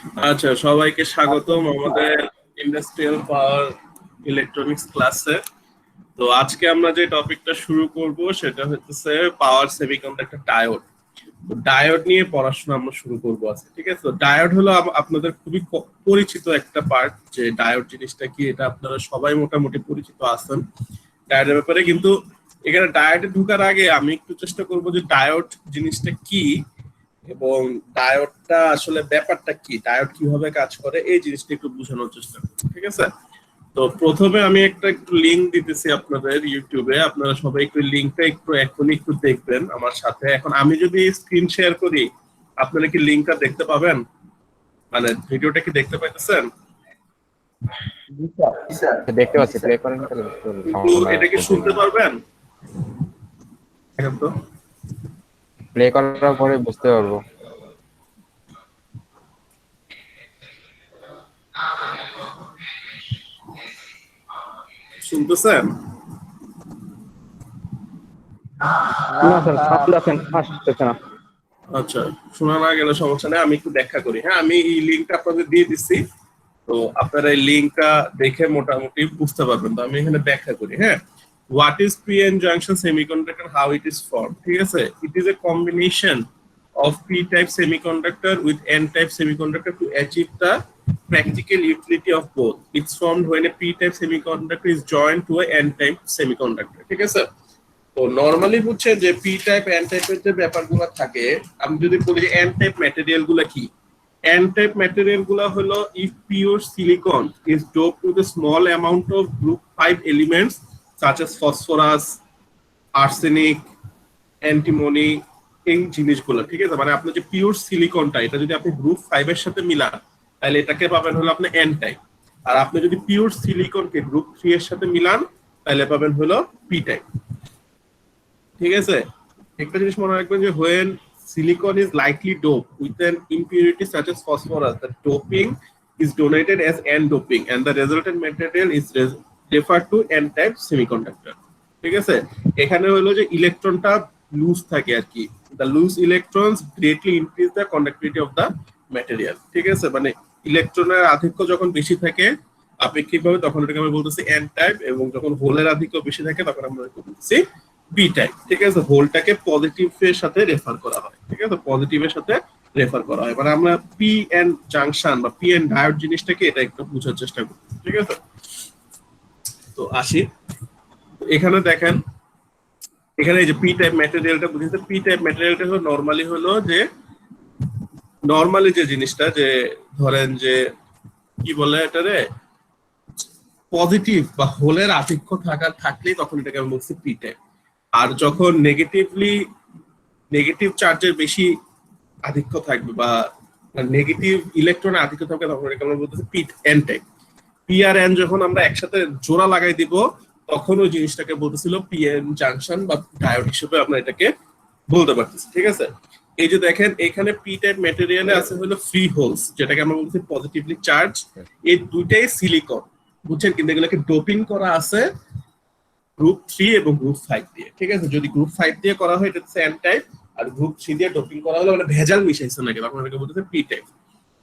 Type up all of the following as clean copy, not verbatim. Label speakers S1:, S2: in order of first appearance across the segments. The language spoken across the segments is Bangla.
S1: আচ্ছা, সবাইকে স্বাগতম আমাদের ইন্ডাস্ট্রিয়াল পাওয়ার ইলেকট্রনিক্স ক্লাসে। তো আজকে আমরা যে টপিকটা শুরু করব সেটা হচ্ছে পাওয়ার সেমিকন্ডাক্টর ডায়োড। তো ডায়োড নিয়ে পড়াশোনা আমরা শুরু করব আজকে, ঠিক আছে? তো ডায়োড হলো আপনাদের খুবই পরিচিত একটা পার্ট। যে ডায়োড জিনিসটা কি এটা আপনারা সবাই মোটামুটি পরিচিত আছেন ডায়োডের ব্যাপারে। কিন্তু এখানে ডায়োডে ঢোকার আগে আমি একটু চেষ্টা করব যে ডায়োড জিনিসটা কি এবং ডায়োডটা আসলে ব্যাপারটা কি, ডায়োড কিভাবে কাজ করে এই জিনিসটা একটু বোঝানোর চেষ্টা করব, ঠিক আছে? তো প্রথমে আমি একটু লিংক দিতেছি আপনাদের ইউটিউবে, আপনারা সবাই একটু লিংকটা এখনই একটু দেখবেন আমার সাথে। এখন আমি যদি স্ক্রিন শেয়ার করি আপনারা কি লিংকটা দেখতে পাবেন? মানে ভিডিওটা কি দেখতে পাইতেছেন?
S2: দেখতে পাচ্ছি, প্লে করেন তাহলে
S1: কিন্তু এটা কি শুনতে পারবেন? এখন তো
S2: প্লে করার পরে বুঝতে পারবো।
S1: শুনতেছেন?
S3: না স্যার, সাউন্ড এখন আসতেছে না।
S1: আচ্ছা, শোনা না গেলে সমস্যা নেই, আমি একটু ব্যাখ্যা করি। হ্যাঁ, আমি এই লিংকটা আপনাদের দিয়ে দিচ্ছি, তো আপনারা এই লিংকটা দেখে মোটামুটি বুঝতে পারবেন। তো আমি এখানে ব্যাখ্যা করি। হ্যাঁ, what is P N junction semiconductor, how it is form, ঠিক আছে? It is a combination of p-type semiconductor with n-type semiconductor to achieve the practical utility of both. It's formed when a p-type semiconductor is joined to a n-type semiconductor, ঠিক আছে? তো নরমালি বুঝছেন যে পি টাইপ এন টাইপের যে ব্যাপারগুলো থাকে, আমি যদি বলি যে এন টাইপ ম্যাটেরিয়াল গুলা কি, এন টাইপ ম্যাটেরিয়াল গুলা হলো if pure silicon is doped with a small amount of group 5 elements such as phosphorus, arsenic, antimony, এই জিনিসগুলো, ঠিক আছে? মানে আপনার যে পিওর সিলিকনটা এটা যদি আপনি গ্রুপ 5 এর সাথে মিলান তাহলে এটাকে পাবেন হলো আপনি এন টাইপ। আর আপনি যদি পিওর সিলিকনকে গ্রুপ 3 এর সাথে মিলান তাহলে পাবেন হলো পি টাইপ, ঠিক আছে? একটা জিনিস মনে রাখবেন যে when silicon is lightly doped with an impurity such as phosphorus, the doping is denoted as n doping and the resultant material is referred to n type semiconductor, ঠিক আছে? এখানে হলো যে ইলেকট্রনটা লুজ থাকে আর কি, the loose electrons greatly increase the conductivity of the material, ঠিক আছে? মানে ইলেকট্রনের আধিক্য যখন বেশি থাকে আপেক্ষিকভাবে তখন এটাকে আমরা বলতেছি এন টাইপ, এবং যখন হোলের আধিক্য বেশি থাকে তখন আমরা বলতেছি বি টাইপ, ঠিক আছে? হোলটাকে পজিটিভের সাথে রেফার করা হয়, ঠিক আছে? পজিটিভের সাথে রেফার করা হয়। মানে আমরা পি এন জাংশন বা পি এন ডায়োড জিনিসটাকে এটা একটু বোঝার চেষ্টা করি, ঠিক আছে? তো আসি, এখানে দেখেন, এখানে এই যে পি টাইপ ম্যাটেরিয়ালটা বুঝতে, পি টাইপ ম্যাটেরিয়ালটা হলো নরমালি যে জিনিসটা, যে ধরেন যে কি বলে এটারে, পজিটিভ বা হোলের আধিক্য থাকলেই তখন এটাকে আমি বলছি পি টাইপ। আর যখন নেগেটিভ চার্জের বেশি আধিক্য থাকবে বা নেগেটিভ ইলেকট্রনের আধিক্য থাকবে তখন এটাকে আমরা বলতেছি P N type. P R N যখন আমরা একসাথে জোড়া লাগাই দিব তখন ওই জিনিসটাকে বলতেছিল পি এন জাংশন বা ডায়োড হিসেবে আমরা এটাকে বলতে পারতেছি, ঠিক আছে? এই যে দেখেন এখানে পি টাইপ ম্যাটেরিয়ালে আছে হলো ফ্রি হোলস, যেটাকে আমরা বলছি পজিটিভলি চার্জ। এই দুইটাই সিলিকন, বুঝছেন? কিন্তু এগুলোকে ডোপিং করা আছে গ্রুপ 3 এবং গ্রুপ 5 দিয়ে, ঠিক আছে? যদি গ্রুপ 5 দিয়ে করা হয় এটা হচ্ছে এন টাইপ, আর গ্রুপ 3 দিয়ে ডোপিং করা হলে মানে ভেজাল মিশাইছে নাকি তখন এটাকে বলতেছে পি টাইপ,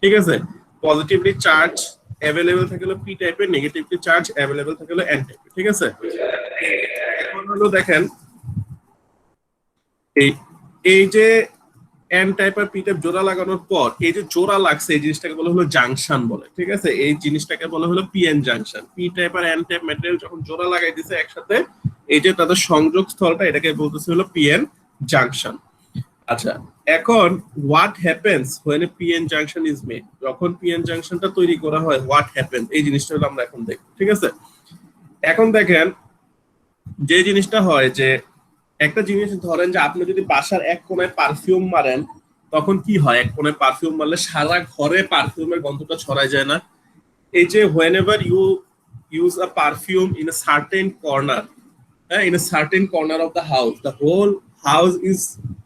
S1: ঠিক আছে? পজিটিভলি চার্জ অ্যাভেলেবল থাকে হলো পি টাইপের, নেগেটিভলি চার্জ অ্যাভেলেবল থাকে হলো এন টাইপের, ঠিক আছে? এখন হলো দেখেন এই যে এন টাইপ আর পি টাইপ জোড়া লাগানোর পর এই যে জোড়া লাগছে এই জিনিসটাকে বলা হলো জাংশন বলে, ঠিক আছে? এই জিনিসটাকে বলা হলো P N junction. P type আর এন টাইপ ম্যাটেরিয়াল যখন জোড়া লাগাই দিছে একসাথে, এই যে তাদের সংযোগ স্থলটা এটাকে বলতেছে হলো পি এন জাংশন। আচ্ছা, এখন what happens when a PN junction is made, যখন পিএন জাংশনটা তৈরি করা হয় হোয়াট হ্যাপেন্স এই জিনিসটা হলো আমরা এখন দেখব, ঠিক আছে? এখন দেখেন যে জিনিসটা হয় যে একটা জিনিস ধরেন যে আপনি যদি বাসার এক কোণায় পারফিউম মারেন তখন কি হয়, এক কোণায় পারফিউম মারলে সারা ঘরে পারফিউমের গন্ধটা ছড়ায় যায় না? এই যে whenever you use a perfume in a certain corner, in a certain corner of the house, the whole house is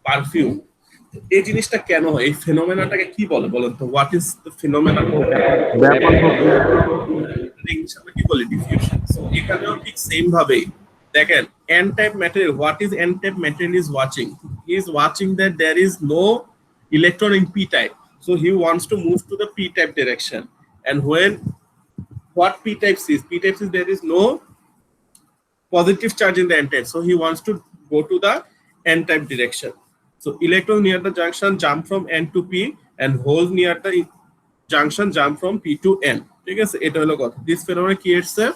S1: perfume. এই জিনিসটা কেন হয়, এই ফেনোমেনাটাকে কি বলে বলেন তো? What is the phenomena? কি বলে ডিফিউশন। সো এখানেও ঠিক সেম ভাবেই দেখেন n type material, what is n type material is watching? He is watching that there is no electron in p type, So he wants to move to the p type direction, and when what p type is, there is no positive charge in the n type, so he wants to go to the n type direction. So electron near the junction jump from n to p, and holes near the junction jump from p to n. ঠিক আছে, এটা হলো কথা। দিস ফেনোমেনা creates a,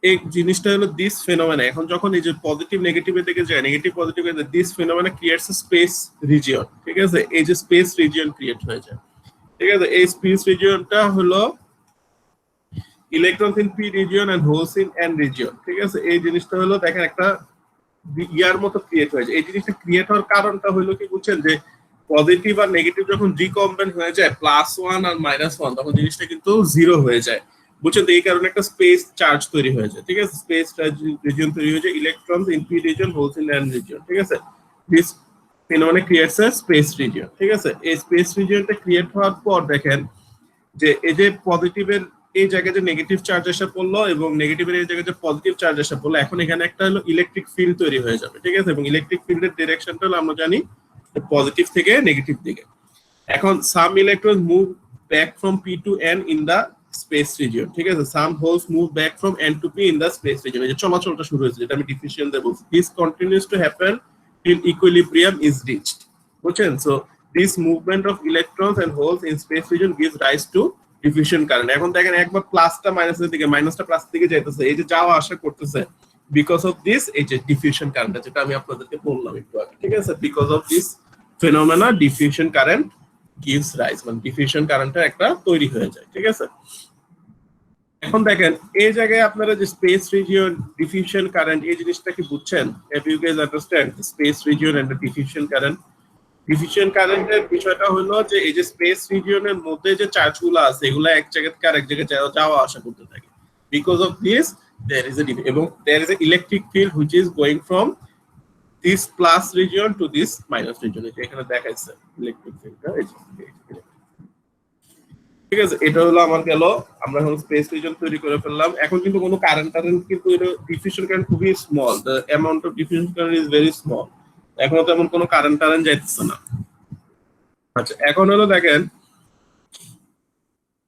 S1: এই জিনিসটা হলো দিস ফেনোমেনা। এখন যখন এই যে পজিটিভ নেগেটিভের দিকে যায়, নেগেটিভ পজিটিভে যায়, this phenomena creates A space region. ঠিক আছে, এই যে স্পেস রিজিয়ন ক্রিয়েট হয়ে যায়। ঠিক আছে, এই স্পেস রিজিয়নটা হলো electrons in P region and holes in N region. ঠিক আছে, এই জিনিসটা হলো দেখেন একটা ইয়ার মতো ক্রিয়েট হয়ে যায়। এই জিনিসটা ক্রিয়েট হওয়ার কারণটা হলো কি বুঝছেন, যে পজিটিভ আর নেগেটিভ যখন রিকম্বাইন হয়ে যায় +1 আর -1, তখন জিনিসটা কিন্তু 0 হয়ে যায়, বুঝছেন। তো এই কারণে একটা স্পেস চার্জ তৈরি হয়ে যায়। ঠিক আছে, স্পেস চার্জ রিজিয়ন তৈরি হয়ে যায়, electrons in P region holes in N region. ঠিক আছে, this phenomena creates a space region. ঠিক আছে, এই স্পেস রিজিয়নটা ক্রিয়েট হওয়ার পর দেখেন যে এই যে পজিটিভের এই জায়গায় যে নেগেটিভ চার্জ এসে পড়লো এবং নেগেটিভের এই জায়গায় যে পজিটিভ চার্জ এসে পড়লো, এখন এখানে একটা হলো ইলেকট্রিক ফিল্ড তৈরি হয়ে যাবে। ঠিক আছে, এবং ইলেকট্রিক ফিল্ডের ডিরেকশনটা হলো আমরা জানি পজিটিভ থেকে নেগেটিভ দিকে। এখন some electron move back from P to N in the space region. ঠিক আছে, some holes move back from N to P in the space region. এই যে চলাচলটা শুরু হয়েছে, যেটা আমি ডিফিউশন দিয়ে বলছি, this continues to happen till equilibrium is reached. বুঝছেন, so this movement of electrons and holes in space region gives rise to diffusion current. এখন দেখেন একবার প্লাসটা মাইনাসের দিকে, মাইনাসটা প্লাসের দিকে যাইতেছে, এই যে যাওয়া আসা করতেছে, বিকজ অফ দিস এই যে ডিফিউশন কারেন্ট, যেটা আমি আপনাদেরকে বললাম একটু আগে। ঠিক আছে, because of this phenomena diffusion current gives rise, মানে ডিফিউশন কারেন্টটা একটা তৈরি হয়ে যায়। ঠিক আছে, এখন দেখেন এই জায়গায় আপনারা যে স্পেস রিজিয়ন ডিফিউশন কারেন্ট, এই জিনিসটা কি বুঝছেন? Have you guys understand space region and diffusion current? Diffusion কারেন্টের বিষয়টা হলো যে এই যে স্পেস রিজিয়নের মধ্যে যে চার্জগুলো আছে, এগুলো এক জায়গা থেকে আরেক জায়গায় যাওয়া আসা করতে থাকে। Because of this there is a এবং there is a electric field which is going from this plus region to this minus region. এখানে দেখাইছে ইলেকট্রিক ফিল্ডটা। ঠিক আছে, এটা হলো আমার গেল, আমরা এখন স্পেস রিজিয়ন তৈরি করে ফেললাম। এখন কিন্তু কোনো কারেন্ট কিন্তু ডিফিউশন কারেন্ট খুবই small, the amount of diffusion current is very small. এখনো তেমন কোনো কারেন্ট যাইতেছে না। আচ্ছা, এখন হলো দেখেন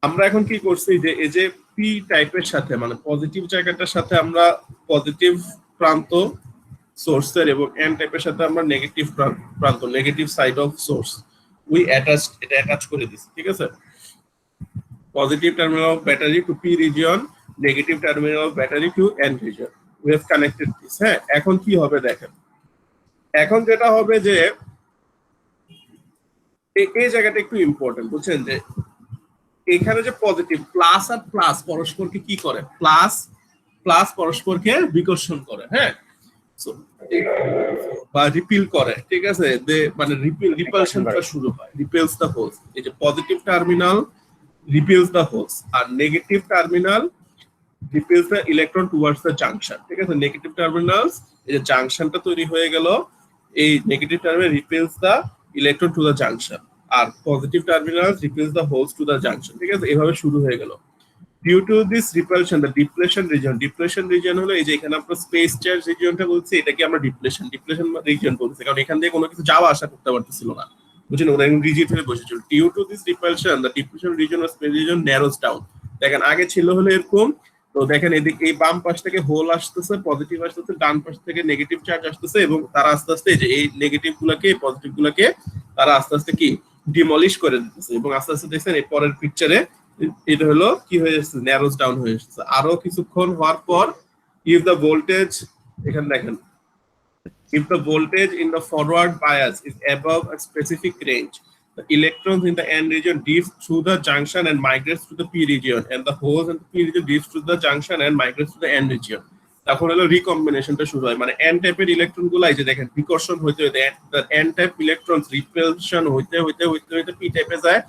S1: আমরা এখন কি করছি, যে এই যে পি টাইপের সাথে মানে পজিটিভ জায়গাটার সাথে আমরা পজিটিভ প্রান্ত সোর্সের এবং এন টাইপের সাথে আমরা নেগেটিভ প্রান্ত negative side of swords we attach করে দিছি। ঠিক আছে, positive terminal of battery to p region, negative terminal of battery to n region. We have connected this. হ্যাঁ, এখন কি হবে দেখেন, এখন যেটা হবে যে এই জায়গাটা একটু ইম্পর্টেন্ট, বুঝছেন, যে এখানে যে পজিটিভ প্লাস আর প্লাস পরস্পরকে কি করে, প্লাস পরস্পরকে বিকর্ষণ করে। হ্যাঁ, বা রিপিল করে। ঠিক আছে, মানে রিপালশনটা শুরু হয়, রিপেলস দ্য হোলস। এই যে positive terminal repels the holes আর negative terminal repels the electron towards the junction। ঠিক আছে, নেগেটিভ টার্মিনালস এই যে জাংশনটা তৈরি হয়ে গেল, এই negative terminal repels the electron to the junction আর positive terminals repels the holes to the junction। ঠিক আছে, এভাবে শুরু হয়ে গেল। due to this repulsion the depletion region হলো এই যে এখানে আমরা স্পেস চার্জ রিজিয়নটা বলছি, এটাকে আমরা ডিপ্লেশন রিজিয়ন বলছি, কারণ এখান থেকে কোনো কিছু যাওয়া আসা করতে পারতেছিল না, বুঝছেন, ওরা রিজিড হয়ে বসেছিল। Due to this repulsion the depletion region of space region narrows down. দেখেন আগে ছিল হলো এরকম, তো দেখেন এদিকে এই বাম পাশ থেকে হোল আসতেছে, পজিটিভ আসতেছে, ডান পাশ থেকে নেগেটিভ চার্জ আসতেছে, এবং তারা আস্তে আস্তে যে এই নেগেটিভ গুলাকে পজিটিভ গুলাকে তারা আস্তে আস্তে কি ডিমলিশ করে দিতেছে, এবং আস্তে আস্তে দেখছেন এই পরের পিকচারে এটা হলো কি হয়ে যাচ্ছে, ন্যারোস ডাউন হয়ে যাচ্ছে। আরো কিছুক্ষণ হওয়ার পর ইফ দ্য ভোল্টেজ, এখানে দেখেন, if the voltage in the forward bias is above a specific range, the electrons in the n region drift through the junction and migrates to the p region, and the holes in the p region drifts through the junction and migrates to the n region. তখন হলো রিকম্বিনেশনটা শুরু হয়, মানে n টাইপের ইলেকট্রন গুলো এই যে দেখেন বিকর্ষণ হইতে হইতে n টাইপ ইলেকট্রনস রিপালশন হইতে p টাইপে যায়,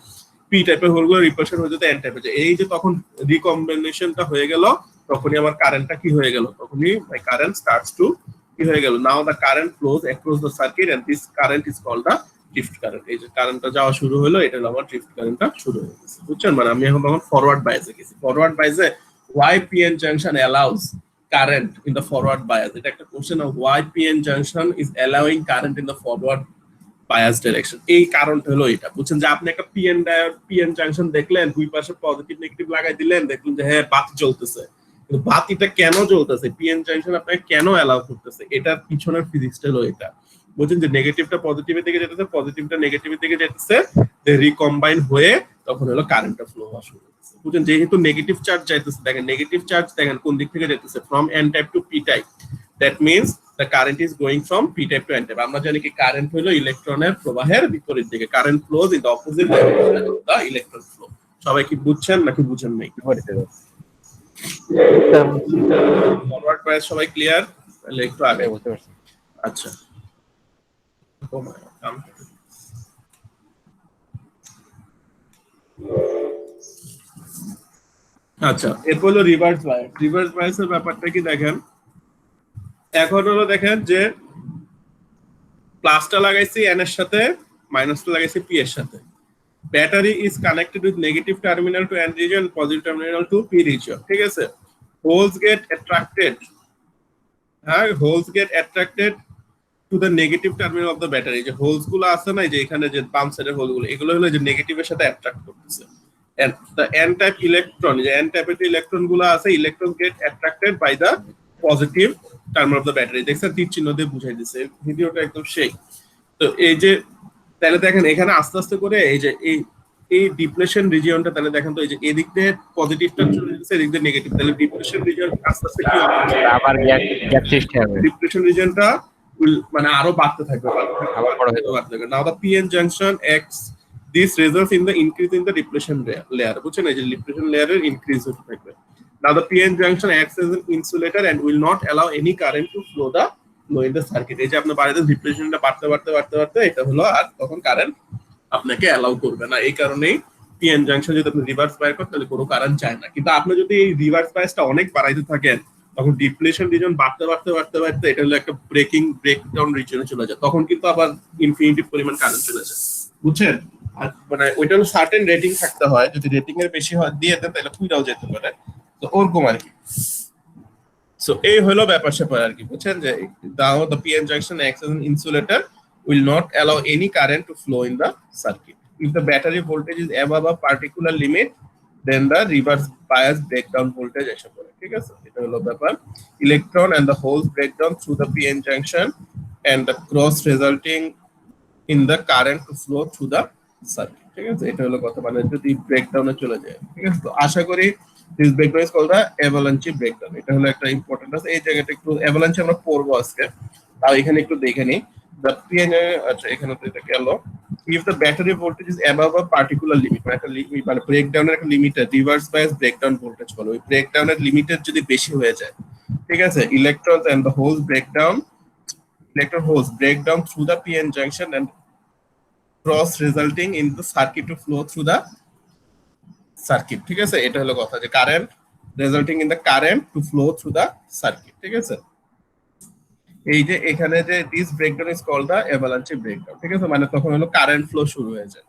S1: p টাইপের হোলগুলো রিপালশন হইতে n টাইপে যায়। এই যে তখন রিকম্বিনেশনটা হয়ে গেল, তখনই আমার কারেন্টটা কি হয়ে গেল, তখনই মাই কারেন্ট স্টার্টস টু কি হয়ে গেল, now the current flows across the circuit and this current is called the drift current. এই যে কারেন্টটা যাওয়া শুরু হলো, এটা হলো আমার ড্রিফট কারেন্টটা শুরু হয়ে গেছে, বুঝছেন। মানে আমি এখন তখন ফরওয়ার্ড বায়াসে গেছি। ফরওয়ার্ড বায়াসে why pn junction allows current in the forward bias, এটা একটা question, of why pn junction is allowing current in the forward bias direction. এই কারণটা হলো এটা, বুঝছেন যে আপনি একটা পিএন জাংশন দেখলেন, দুই পাশে পজিটিভ নেগেটিভ লাগাই দিলেন, দেখলেন যে হ্যাঁ বাতি জ্বলতেছে, কিন্তু বাতিটা কেন জ্বলতেছে, পিএন জাংশন আপনাকে কেন অ্যালাউ করতেছে, এটার পিছনের ফিজিক্সটা হলো এটা। বুঝছেন যে নেগেটিভটা পজিটিভের দিকে যেতেছে, পজিটিভটা নেগেটিভের দিকে যেতেছে, রিকম্বাইন হয়ে তখন হলো কারেন্টটা ফ্লো হওয়া শুরু করতেছে। বুঝছেন যেহেতু নেগেটিভ চার্জ যাইতেছে, দেখেন নেগেটিভ চার্জ দেখেন কোন দিক থেকে যেতেছে, from N type to P type, that means the current is going from p type to n type. আমরা জানি কি কারেন্ট হলো ইলেকট্রনের প্রবাহের বিপরীত দিকে, current flows in the opposite direction of the electron flow. সবাই কি বুঝছেন নাকি বুঝেন নাই? ফরওয়ার্ড বায়াস সবাই ক্লিয়ার? তাহলে একটু আগে
S2: বুঝতে পারছি।
S1: আচ্ছা আচ্ছা, এরপর হলো রিভার্স বায়াস। রিভার্স বায়াসের ব্যাপারটা কি দেখেন, এখন হলো দেখেন যে প্লাসটা লাগাইছি এন এর সাথে, মাইনাসটা লাগাইছি পি এর সাথে। Battery is connected with negative terminal to N region, positive terminal to P region, ঠিক আছে। হোলস গেট অ্যাট্রাক্টেড, হ্যাঁ holes get attracted to the negative terminal of the battery. যে হোলস গুলো আছে না, যে এখানে যে বাম সাইডের হোল গুলো, এগুলো হলো যে নেগেটিভের সাথে অ্যাট্রাক্ট করতেছে। and the n type electron, যে n type এর ইলেকট্রন গুলো আছে, electron get attracted by the positive terminal of the battery. দেখছেন তীর চিহ্ন দিয়ে বুঝাই দিছে, ভিডিওটা একদম সেই। তো এই যে তাহলে দেখেন এখানে আস্তে আস্তে করে এই যে এই ডিপ্লেশন রিজিয়নটা, তাহলে দেখেন তো এই যে এদিক দিয়ে পজিটিভটা চলে যাচ্ছে, এদিক দিয়ে নেগেটিভ, তাহলে ডিপ্লেশন রিজিয়ন আস্তে আস্তে কি হবে,
S2: আবার গ্যাপ সৃষ্টি হবে,
S1: ডিপ্লেশন রিজিয়নটা মানে আরো বাড়তে থাকবে,
S2: আবার বড় হয়ে
S1: বাড়তে থাকবে। Now the PN junction x, this results in the increase in the depletion layer, বুঝছেন এই যে ডিপ্লেশন লেয়ারের ইনক্রিজ হতে থাকবে। Now the PN junction acts as an insulator and will not allow any current to flow in the circuit. এই যে আপনি বাড়িতে ডিপ্লেশনটা বাড়তে বাড়তে বাড়তে বাড়তে এটা হলো আর তখন কারেন্ট আপনাকে অ্যালাউ করবে না। এই কারণেই পিএন জাংশন যদি আপনি রিভার্স বায়াস করেন তাহলে কোনো কারেন্ট যায় না। কিন্তু আপনি যদি এই রিভার্স বায়াসটা অনেক বাড়াইতে থাকেন, তখন ডিপ্লেশন রিজন বাড়তে বাড়তে বাড়তে বাড়তে এটা হলো একটা ব্রেকডাউন রিজনে চলে যায়, তখন কিন্তু আবার ইনফিনিটি পরিমাণ কারেন্ট চলে যায়, বুঝছেন। আর মানে ওইটা হলো সার্টেন রেটিং থাকতে হয়, যদি রেটিং এর বেশি হয় দিয়ে দেন তাহলে পুরাও যেতে পারে, তো ওরকম আর কি। সো এই হলো ব্যাপার স্যাপার আর কি, বুঝছেন যে the PN junction acts as an insulator, will not allow any current to flow in the circuit. If the battery voltage is above a particular limit, then the reverse bias breakdown voltage এসে পড়ে, ঠিক আছে। এটা হলো ব্যাপার। Electron and the holes break down through the PN junction and the cross resulting in the current to flow through the circuit, ঠিক আছে। এটা হলো কথা, মানে যদি ব্রেকডাউনে চলে যায়, ঠিক আছে। তো আশা করি this breakdown is called the avalanche breakdown. এটা হলো একটা ইম্পর্টেন্ট আছে, এই জায়গাটা একটু avalanche আমরা পড়বো আজকে, তাও এখানে একটু দেখে নিই। the PN, আচ্ছা এখানে তো এটা গেল। if the battery voltage is above a particular limit, মানে একটা মানে ব্রেকডাউনের একটা limiter reverse bias breakdown voltage বলে, ওই ব্রেকডাউনের লিমিটের যদি বেশি হয়ে যায়, ঠিক আছে, electrons and the holes break down through the PN junction and cross resulting in the circuit to flow through the circuit, ঠিক আছে। এটা হলো কথা, যে current resulting in the current to flow through the circuit, ঠিক আছে। এই যে এখানে যে this breakdown is called the avalanche breakdown, ঠিক আছে, মানে তখন হলো কারেন্ট ফ্লো শুরু হয়ে যায়,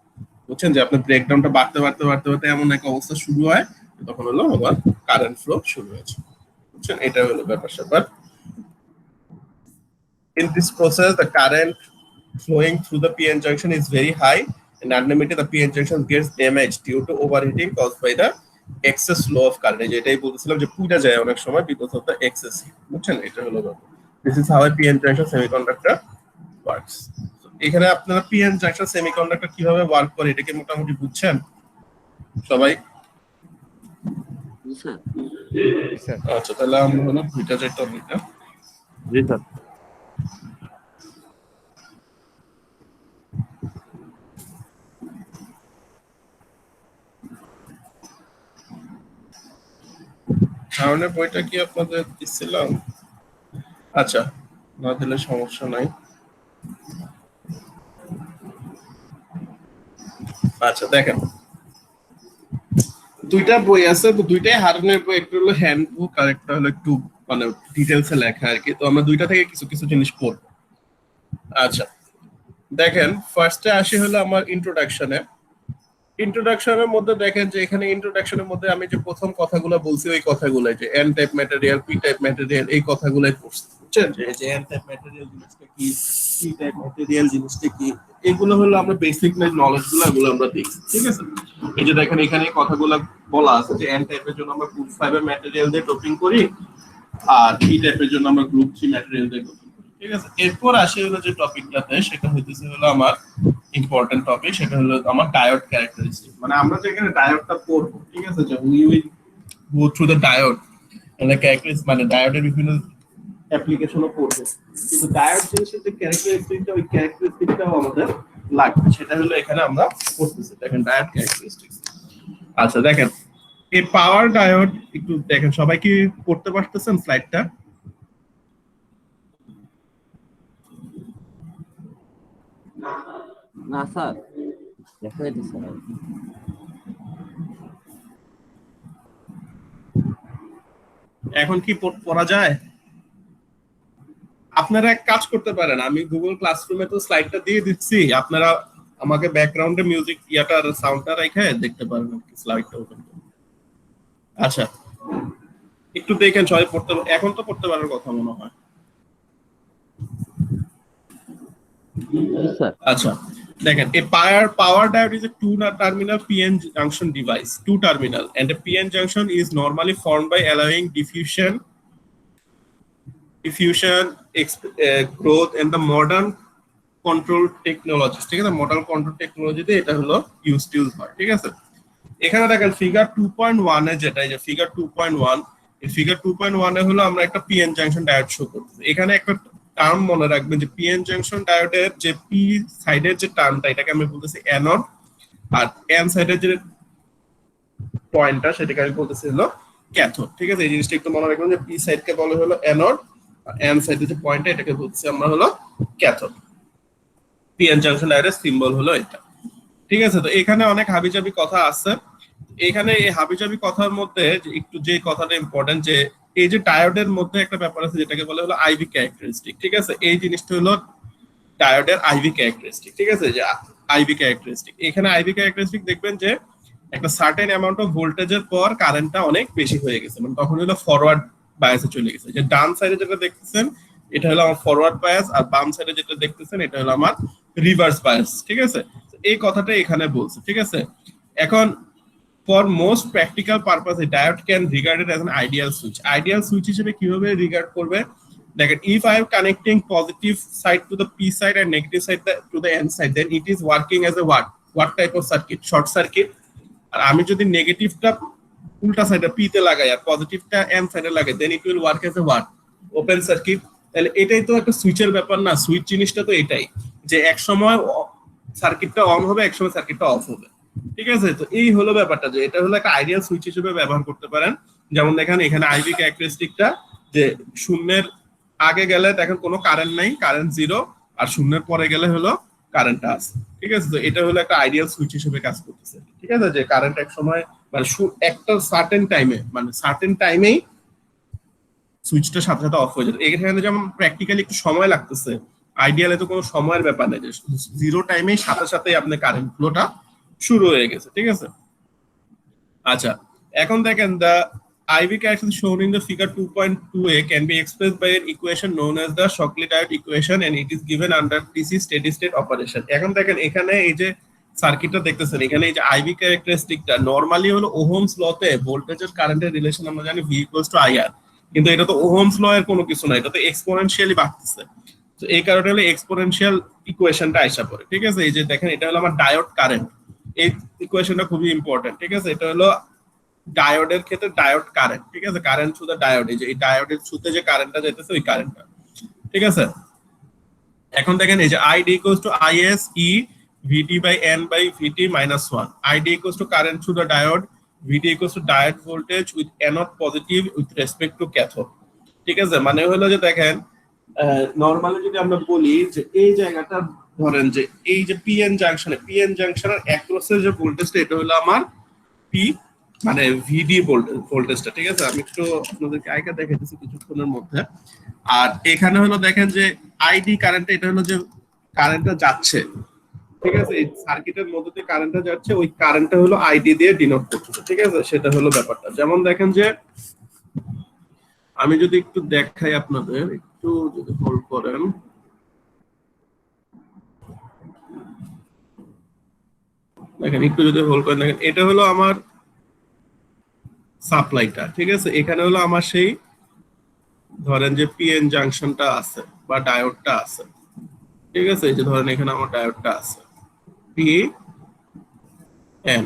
S1: বুঝছেন যে আপনার ব্রেকডাউনটা বাড়তে বাড়তে বাড়তে বাড়তে এমন একটা অবস্থা শুরু হয়, তখন হলো আবার কারেন্ট ফ্লো শুরু হয়েছে, বুঝছেন। এটা হলো ব্যাপার স্যাপার। In this process, the current flowing through the PN junction is very high, and ultimately the PN junction gets damaged due to overheating caused by the excess flow of current. যেটাই বলছিলাম যে পুড়ে যায় অনেক সময় because of the excess heat, বুঝছেন। এটা হলো ব্যাপার। This is how a PN junction semiconductor works. এখানে আপনারা PN junction semiconductor কিভাবে ওয়ার্ক করে এটা কি মোটামুটি বুঝছেন সবাই? আচ্ছা তাহলে আমরা হলো দুইটা যে টপিকটা,
S3: জি স্যার।
S1: সামনে বইটা কি আপনাদের দিছিলাম? আচ্ছা না দিলে সমস্যা নাই। আচ্ছা দেখেন দুইটা বই আছে, তো দুইটাই হারনের বই, একটা হলো হ্যান্ডবুক আর একটা হলো একটু মানে ডিটেলসে লেখা আর কি। তো আমরা দুইটা থেকে কিছু কিছু জিনিস পড়বো। আচ্ছা দেখেন ফার্স্টে আসি হলো আমার ইন্ট্রোডাকশনের মধ্যে দেখেন যে এখানে ইন্ট্রোডাকশনের মধ্যে আমি যে প্রথম কথাগুলো বলছি ওই কথাগুলো, যে N type material, P type material, এই কথাগুলাই পড়ছি। বুঝছেন যে এন টাইপ ম্যাটেরিয়াল জিনিসটা কি, পি টাইপ ম্যাটেরিয়াল জিনিসটা কি, এগুলো হলো আমরা বেসিক নলেজ গুলো এগুলো আমরা দেখি, ঠিক আছে। এই যে দেখেন এখানে কথাগুলো বলা আছে যে এন টাইপের জন্য আমরা গ্রুপ 5 এর ম্যাটেরিয়াল দিয়ে ডোপিং করি, আর পি টাইপের জন্য আমরা গ্রুপ 3 ম্যাটেরিয়াল দিয়ে ডোপিং করি, ঠিক আছে। এরপর আসে হলো যে টপিকটাতে, সেটা হইতেছে হলো আমার ইম্পর্টেন্ট টপিক, সেটা হলো আমার ডায়োড ক্যারেক্টারিস্টিক। মানে আমরা যেখানে ডায়োডটা পড়বো, ঠিক আছে, যে we will go through the diode and the characteristic, মানে ডায়োডের বিভিন্ন অ্যাপ্লিকেশনও পড়বো, কিন্তু ডায়োড জিনিসের যে ক্যারেক্টারিস্টিকটা, ওই ক্যারেক্টারিস্টিকটাও আমাদের লাগবে, সেটা হলো এখানে আমরা পড়তেছি। দেখেন ডায়োড ক্যারেক্টারিস্টিক। আচ্ছা দেখেন এই পাওয়ার ডায়োড, একটু দেখেন সবাই কি পড়তে পারতেছেন স্লাইডটা?
S4: না স্যার, দেখা যাচ্ছে না।
S1: এখন কি পড়া যায়? আপনারা এক কাজ করতে পারেন, আমি গুগল ক্লাসরুমে তো স্লাইডটা দিয়ে দিচ্ছি, আপনারা আমাকে ব্যাকগ্রাউন্ডে মিউজিক ইয়াটার সাউন্ডটা রেখে দেখতে পারেন স্লাইডটা ওপেন করে। আচ্ছা একটু দেখেন সবাই পড়তে, এখন তো পড়তে পারার কথা মনে হয়।
S4: স্যার
S1: আচ্ছা দেখেন a power diode is a two terminal PN junction device, two terminal, and a PN junction is normally formed by allowing diffusion growth in the modern control technologies, ঠিক আছে। মডার্ন কন্ট্রোল টেকনোলজিতে এটা হলো ইউজ হয়, ঠিক আছে। এখানে দেখেন ফিগার 2.1 এ যেটা, এই যে ফিগার 2.1, এই ফিগার 2.1 এ হলো আমরা একটা পিএন জাংশন ডায়োড শো করতেছি। এখানে একটা টার্ম মনে রাখবেন যে পিএন জাংশন ডায়োডের যে পি সাইডের যে টার্মটা, এটাকে আমি বলতেছি অ্যানোড, আর এন সাইডের যে পয়েন্টটা সেটাকে আমি বলতেছি হলো ক্যাথোড, ঠিক আছে। এই জিনিসটা একটু মনে রাখবেন যে পি সাইডকে বলা হলো অ্যানোড, আর এন সাইডের যে পয়েন্টটা এটাকে বলতেছি আমরা হলো ক্যাথোড। পিএন জাংশন ডায়োডের সিম্বল হলো এটা, ঠিক আছে। তো এখানে অনেক হাবিজাবি কথা আছে। এখানে এই হাবিজাবি কথার মধ্যে একটু যে কথাটা ইম্পর্টেন্ট, যে এই যে ডায়োডের মধ্যে একটা ব্যাপার আছে যেটাকে বলে হলো আইভি ক্যারেক্টারিস্টিক, ঠিক আছে। এই জিনিসটা হলো ডায়োডের আইভি ক্যারেক্টারিস্টিক, ঠিক আছে। যে আইভি ক্যারেক্টারিস্টিক, এখানে আইভি ক্যারেক্টারিস্টিক দেখবেন যে একটা সার্টেন অ্যামাউন্ট অফ ভোল্টেজের পর কারেন্টটা অনেক বেশি হয়ে গেছে, মানে তখন হলো ফরওয়ার্ড বায়াসে চলে গেছে। যে ডান সাইডে যেটা দেখতেছেন এটা হলো আমার ফরওয়ার্ড বায়াস, আর বাম সাইডে যেটা দেখতেছেন এটা হলো আমার রিভার্স বায়াস, ঠিক আছে। এই কথাটা এখানে বলছে, ঠিক আছে। এখন for most practical purpose a diode can regarded as an ideal switch. Ideal switch হিসেবে কিভাবে রিগার্ড করবে দেখেন, if I am connecting positive side to the P side and negative side to the N side, then it is working as a what type of circuit? Short circuit. আর আমি যদি নেগেটিভটা উল্টা সাইডে P তে লাগাই আর পজিটিভটা N সাইডে লাগাই, then it will work as a open circuit. তাহলে এটাই তো একটা সুইচের ব্যাপার না? সুইচ জিনিসটা তো এটাই, যে এক সময় সার্কিটটা অন হবে, এক সময় সার্কিটটা অফ হবে, ঠিক আছে। তো এই হলো ব্যাপারটা, যে এটা হলো একটা আইডিয়াল সুইচ হিসেবে ব্যবহার করতে পারেন। যেমন দেখেন এখানে আইভি ক্যারেক্টারিস্টিকটা, যে শূন্যের আগে গেলে দেখেন কোনো কারেন্ট নাই, কারেন্ট জিরো, আর শূন্যের পরে গেলে হলো কারেন্টটা আছে, ঠিক আছে। তো এটা হলো একটা আইডিয়াল সুইচ হিসেবে কাজ করতেছে, ঠিক আছে। যে কারেন্ট এক সময় মানে একটা সার্টেন টাইমে, মানে সার্টেন টাইমেই সুইচটা সাথে সাথে অফ হয়ে যাবে। এখানে যেমন প্র্যাকটিক্যালি একটু সময় লাগতেছে, আইডিয়ালে তো কোনো সময়ের ব্যাপার নেই, যে জিরো টাইমেই সাথে সাথে আপনার কারেন্ট ফ্লোটা শুরু হয়ে গেছে, ঠিক আছে। আচ্ছা এখন দেখেন the IV characteristic shown in the figure 2.2a can be expressed by an equation known as the Shockley-Diode equation, and it is given under DC steady state operation. এখন দেখেন এখানে এই যে সার্কিটটা দেখতেছেন, এখানে এই যে IV ক্যারেক্টারিস্টিকটা নরমালি হলো ওহমস লতে ভোল্টেজের কারেন্টের রিলেশন আমরা জানি V = IR, কিন্তু এটা তো ওহমস ল এর কোনো কিছু না, এটা তো এক্সপোনেনশিয়ালি বাড়তেছে। তো এই কারণে হলো এক্সপোনেনশিয়াল ইকুয়েশনটা আইসা পড়ে, ঠিক আছে। এই যে দেখেন এটা হলো আমার ডায়োড কারেন্ট, এই ইকুয়েশনটা খুবই ইম্পর্টেন্ট, ঠিক আছে। এটা হলো ডায়োডের ক্ষেত্রে ডায়োড কারেন্ট, ঠিক আছে। কারেন্ট থ্রু দ্য ডায়োড, এই যে এই ডায়োডের থ্রুতে যে কারেন্টটা যাইতেছে ওই কারেন্টটা, ঠিক আছে। এখন দেখেন এই যে ID = IS E VT by N by VT minus 1. ID = current through the diode, VT = diode voltage with anode positive with respect to cathode, ঠিক আছে। মানে হলো যে দেখেন নরমালি যদি আমরা বলি যে এই জায়গাটা ধরেন যে এই যে পিএন জাংশনের অ্যাক্রসের যে ভোল্টেজটা, এটা হলো আমার পি মানে ভিডি ভোল্টেজটা, ঠিক আছে। আমি একটু আপনাদেরকে আইকা দেখাইতেছি কিছুক্ষণের মধ্যে। আর এখানে হলো দেখেন যে আইডি কারেন্টটা, এটা হলো যে কারেন্টটা যাচ্ছে, ঠিক আছে। এই সার্কিটের মধ্যে দিয়ে কারেন্টটা যাচ্ছে, ওই কারেন্টটা হলো আইডি দিয়ে ডিনোট করতেছে, ঠিক আছে। সেটা হলো ব্যাপারটা। যেমন দেখেন যে আমি যদি একটু দেখাই আপনাদের, একটু যদি হোল্ড করেন, দেখেন একটু যদি হোল্ড করেন, দেখেন এটা হলো আমার সাপ্লাইটা, ঠিক আছে। এখানে হলো আমার সেই ধরেন যে পিএন জাংশনটা আছে বা ডায়োডটা আছে, ঠিক আছে। এই যে ধরেন এখানে আমার ডায়োডটা আছে পি এন,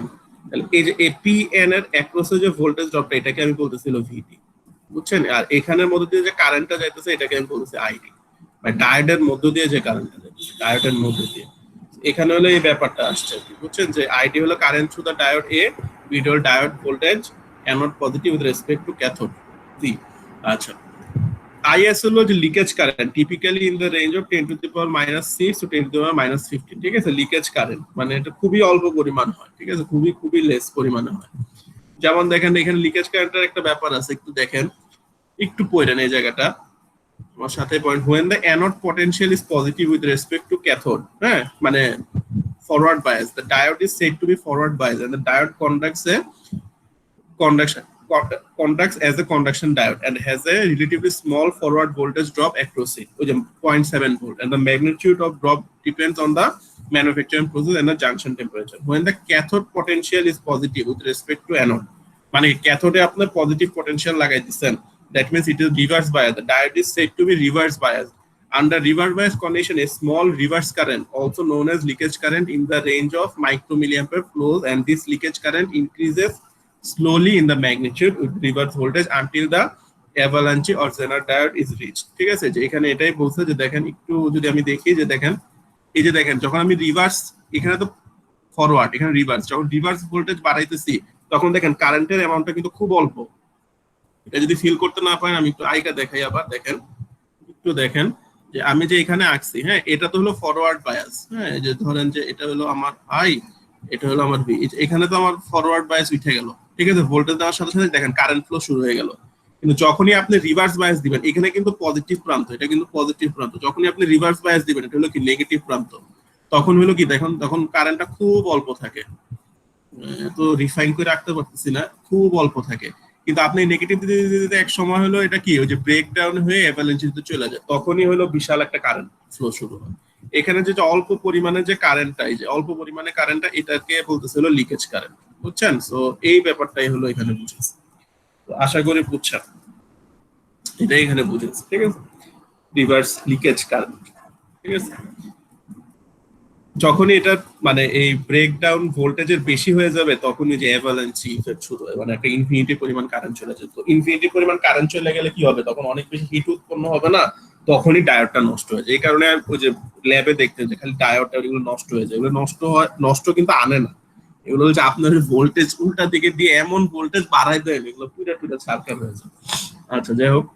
S1: তাহলে এই যে পিএন এর অ্যাক্রসে যে ভোল্টেজ ড্রপটা, এটাকে আমি বলতেছিল ভিটি, বুঝছেন। আর এখানের মধ্যে দিয়ে যে কারেন্টটা যাইতেছে, এটাকে আমি বলতেছি আইডি, মানে ডায়োডের মধ্য দিয়ে যে কারেন্টটা যাচ্ছে, ডায়োডের মধ্য দিয়ে। এখানে হলো এই ব্যাপারটা আসছে, বুঝছেন, যে আইডি হলো কারেন্ট থ্রু দ্য ডায়োড এ, ভিডি হলো diode voltage anode positive with respect to cathode সি। আচ্ছা, IS হলো যে leakage current, typically in the range of 10 to the power -6 to 10 to the পাওয়ার -15, ঠিক আছে। লিকেজ কারেন্ট মানে এটা খুবই অল্প পরিমাণ হয়, ঠিক আছে, খুবই খুবই লেস পরিমাণে হয়। যেমন দেখেন এখানে লিকেজ কারেন্টের একটা ব্যাপার আছে, একটু দেখেন, একটু পড়েন এই জায়গাটা আমার সাথে point. when the anode potential is positive with respect to cathode, হ্যাঁ, মানে forward bias, the diode is said to be forward bias and the diode conducts as a conduction diode and has a relatively small forward voltage drop across it, which is 0.7 volt, and the magnitude of drop depends on the manufacturing process and the junction temperature. When the cathode potential is positive with respect to anode, মানে ক্যাথোডে আপনার পজিটিভ পটেনশিয়াল লাগাই দিচ্ছেন, that means it is reverse bias. The diode is said to be reverse biased. Under reverse bias condition, a small reverse current, also known as leakage current, in the range of micromilliampere flows, and this leakage current increases slowly in the magnitude with reverse voltage until the avalanche or Zener diode is reached, ঠিক আছে। যে এখানে এটাই বলছে যে দেখেন, একটু যদি আমি দেখি যে দেখেন, এই যে দেখেন যখন আমি রিভার্স, এখানে তো ফরওয়ার্ড, এখানে রিভার্স, যখন রিভার্স ভোল্টেজ বাড়াইতেছি তখন দেখেন কারেন্টের অ্যামাউন্টটা কিন্তু খুব অল্প। এটা যদি ফিল করতে না পারেন, আমি একটু আইকা দেখাই আবার, দেখেন একটু দেখেন যে আমি যে এখানে আঁকছি, হ্যাঁ, এটা তো হলো ফরওয়ার্ড বায়াস, হ্যাঁ, যে ধরেন যে এটা হলো আমার আই, এটা হলো আমার বি, এখানে তো আমার ফরওয়ার্ড বায়াস উঠে গেল, ঠিক আছে। ভোল্টেজ দেওয়ার সাথে সাথে দেখেন কারেন্ট ফ্লো শুরু হয়ে গেল। কিন্তু যখনই আপনি রিভার্স বায়াস দিবেন, এখানে কিন্তু পজিটিভ প্রান্ত, এটা কিন্তু পজিটিভ প্রান্ত, যখনই আপনি রিভার্স বায়াস দিবেন, এটা হলো কি নেগেটিভ প্রান্ত, তখন হলো কি দেখুন, তখন কারেন্টটা খুব অল্প থাকে, তো রিফাইন করে রাখতে পারতেছি না, খুব অল্প থাকে। কিন্তু আপনি নেগেটিভ দিতে দিতে এক সময় হলো এটা কি, ওই যে ব্রেকডাউন হয়ে অ্যাভালাঞ্চিতে চলে যায়, তখনই হলো বিশাল একটা কারেন্ট ফ্লো শুরু হয়। এখানে যে অল্প পরিমাণে যে কারেন্টটা, এই যে অল্প পরিমাণে কারেন্টটা, এটাকে বলতেছে হলো লিকেজ কারেন্ট, বুঝছেন। সো এই ব্যাপারটাই হলো এখানে বুঝেছি, আশা করি বুঝছেন, এটাই এখানে বুঝেছি, ঠিক আছে। রিভার্স লিকেজ কারেন্ট, ঠিক আছে। যখনই এটা মানে এই ব্রেকডাউন ভোল্টেজের বেশি হয়ে যাবে, তখনই যে অ্যাভালাঞ্চি ইফেক্ট শুরু হয়, মানে একটা ইনফিনিটি পরিমাণ কারেন্ট চলে যায়। তো ইনফিনিটি পরিমাণ কারেন্ট চলে গেলে কি হবে, তখন অনেক বেশি হিট উৎপন্ন হবে না, তখনই ডায়োডটা নষ্ট হয়ে যায়। এই কারণে ওই যে ল্যাবে দেখতে যে খালি ডায়োডটা এগুলো নষ্ট হয়ে যায়, এগুলো নষ্ট হয়, নষ্ট কিন্তু আনে না, এগুলো হচ্ছে আপনার ভোল্টেজ উল্টা দিকে দিয়ে এমন ভোল্টেজ বাড়াই দেয়, এগুলো পুরো পুরো ছাড়কার হয়ে যায়। আচ্ছা, যাই হোক,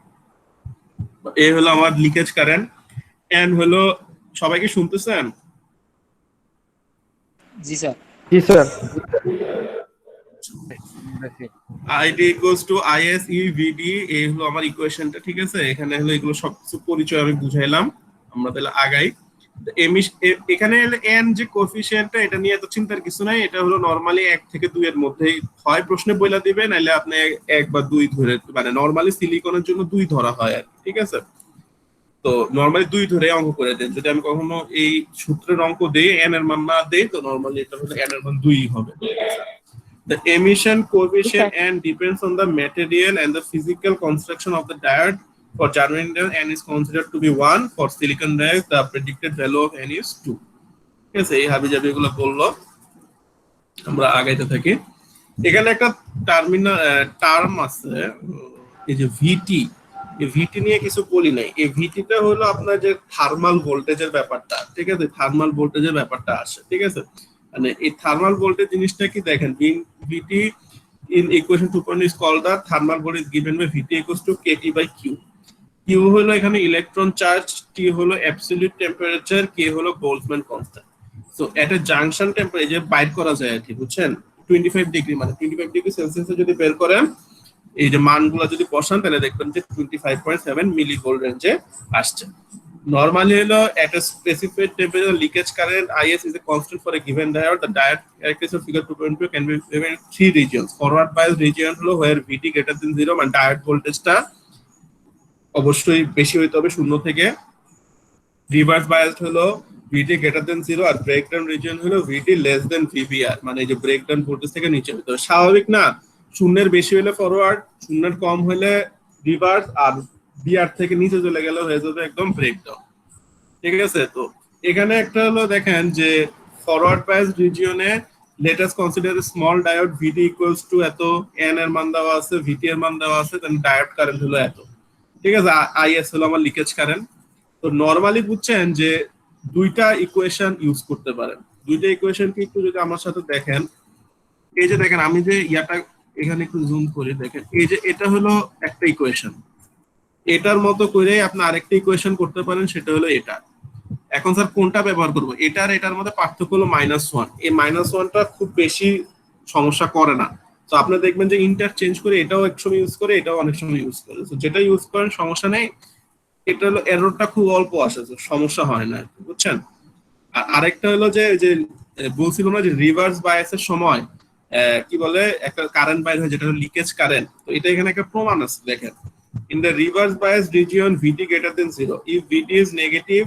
S1: এই হলো আমার লিকেজ কারেন্ট। এন্ড হলো, সবাইকে শুনতেছেন?
S5: জি স্যার।
S3: জি sir.
S1: ID equals to IS EVD, এই হলো আমার ইকুয়েশনটা, ঠিক আছে। এখানে হলো এগুলো সবকিছু পরিচয় আমি বুঝাইলাম, আমরা তাহলে আগাই। এখানে n যে কোএফিশিয়েন্টটা, এটা নিয়ে এত চিন্তার কিছু নাই, এটা হলো নরমালি 1 থেকে 2 এর মধ্যেই হয়, প্রশ্নে বইলা দিবে, নাইলে আপনি 1 বা 2 ধরে, মানে নরমালি সিলিকনের জন্য 2 ধরা হয় আর, ঠিক আছে। তো নরমালি 2 ধরে অঙ্ক করে দেন। যদি আমি কখনো এই সূত্রের অঙ্ক দেই, n এর মান না দেই, তো নরমালি এটা হলো n এর মান 2 হবে। The emission coefficient n depends on the material and the physical construction of the diode. For germanium, n is considered to be 1. For silicon dioxide, the predicted value of n is 2. ঠিক আছে, এই হাবিজাবি গুলো বললো, আমরা আগাইতে থাকি। এখানে একটা টার্ম আছে, এই যে ভিটি, এই ভিটি নিয়ে কিছু বলি নাই। এই ভিটিটা হলো আপনার যে থার্মাল ভোল্টেজের ব্যাপারটা, ঠিক আছে, থার্মাল ভোল্টেজের ব্যাপারটা আসে, ঠিক আছে। মানে এই থার্মাল ভোল্টেজ জিনিসটা কি দেখেন, ভিটি in equation 2.0 is called the thermal voltage given by VT equals to KT by Q. Q হলো এখানে ইলেকট্রন চার্জ, T হলো অ্যাবসলিউট টেম্পারেচার, K হলো বোল্টজম্যান কনস্ট্যান্ট। সো এটা জাংশন টেম্পারেচার বাইর করা যায় আর কি, বুঝছেন। 25 ডিগ্রি মানে 25 ডিগ্রি সেলসিয়াসে যদি বের করেন, এই যে মানগুলো যদি বসান, তাহলে দেখবেন যে 25.7 মিলি ভোল্ট রেঞ্জে আসছে। Normally, at a specified temperature, leakage current IS is a constant for a given diode. The diode characteristic of figure 2.2 can be given in 3 regions. Forward bias region where VT greater than 0 and diode voltage অবশ্যই বেশি হইতে হবে 0 থেকে। রিভার্স বায়াসড হলো ভিটি গ্রেটার দেন 0, আর ব্রেকডাউন রিজিয়ন হলো ভিটি লেস দেন ভিবিআর, মানে এই যে ব্রেকডাউন ভোল্টেজ থেকে নিচে হইতে হবে। স্বাভাবিক না, শূন্যের বেশি হলে ফরওয়ার্ড, শূন্যের কম হলে রিভার্স, আর বিআর থেকে নিচে চলে গেলে হয়ে যাবে একদম ব্রেকডাউন। ঠিক আছে, তো এখানে একটা হলো দেখেন যে ফরওয়ার্ড বায়াস রিজিয়নে let us consider a small diode VT equals to এত, n এর মান দেওয়া আছে, VT এর মান দেওয়া আছে, দেন ডায়োড কারেন্ট হলো এত। ঠিক আছে, IS হলো আমার লিকেজ কারেন্ট। তো নরমালি বুঝছেন যে দুইটা ইকুয়েশন ইউজ করতে পারেন। দুইটা ইকুয়েশন কি একটু যদি আমার সাথে দেখেন, এই যে দেখেন আমি যে ইয়াটা এখানে একটু জুম করে দেখেন, এই যে এটা হলো একটা ইকুয়েশন, এটার মতো করে আপনি আরেকটা ইকুয়েশন করতে পারেন, সেটা হলো এটা। এখন স্যার কোনটা ব্যবহার করবো? এটার মধ্যে পার্থক্য হলো -1। এই -1টা খুব বেশি সমস্যা করে না। তো আপনি দেখবেন যে ইন্টারচেঞ্জ করে এটাও এক সময় ইউজ করে, এটাও অনেক সময় ইউজ করে। তো যেটা ইউজ করেন সমস্যা নেই, এটা হলো এররটা খুব অল্প আসে, তো সমস্যা হয় না, বুঝছেন। আর আরেকটা হলো যে যে বলছিলাম না যে রিভার্স বায়াসের সময় কি বলে একটা কারেন্ট বাইর হয়, যেটা হলো লিকেজ কারেন্ট। তো এটা এখানে একটা প্রমাণ আছে, দেখেন in the reverse bias region VT greater than 0, if VT is negative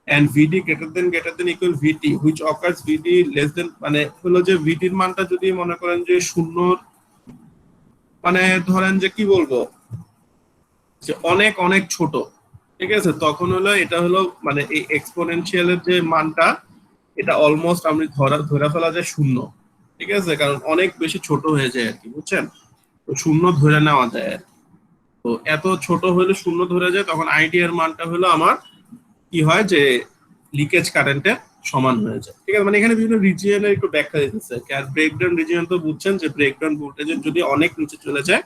S1: and VT greater than equal VT which occurs VT less than, মানে হলো যে VT এর মানটা যদি মনে করেন যে শূন্য, মানে ধরেন যে কি বলবো যে অনেক অনেক ছোট, ঠিক আছে, তখন হলো এটা হলো মানে এই এক্সপোনেনশিয়ালের যে মানটা, এটা অলমোস্ট আমি ধরে ফেলা যায় 0। ঠিক আছে, কারণ অনেক বেশি ছোট হয়ে যায় আর কি, বুঝছেন। তো 0 ধরে নেওয়া যায় আর কি। তো এত ছোট হলে 0 ধরে যায়, তখন আইডিয়ার মানটা হলো আমার কি হয় যে লিকেজ কারেন্টের সমান হয়ে যায়। ঠিক আছে, মানে এখানে বিভিন্ন রিজিয়নের একটু ব্যাখ্যা দিতেছে। আর ব্রেকডাউন রিজিয়ন তো বুঝছেন যে ব্রেকডাউন ভোল্টেজের যদি অনেক নিচে চলে যায়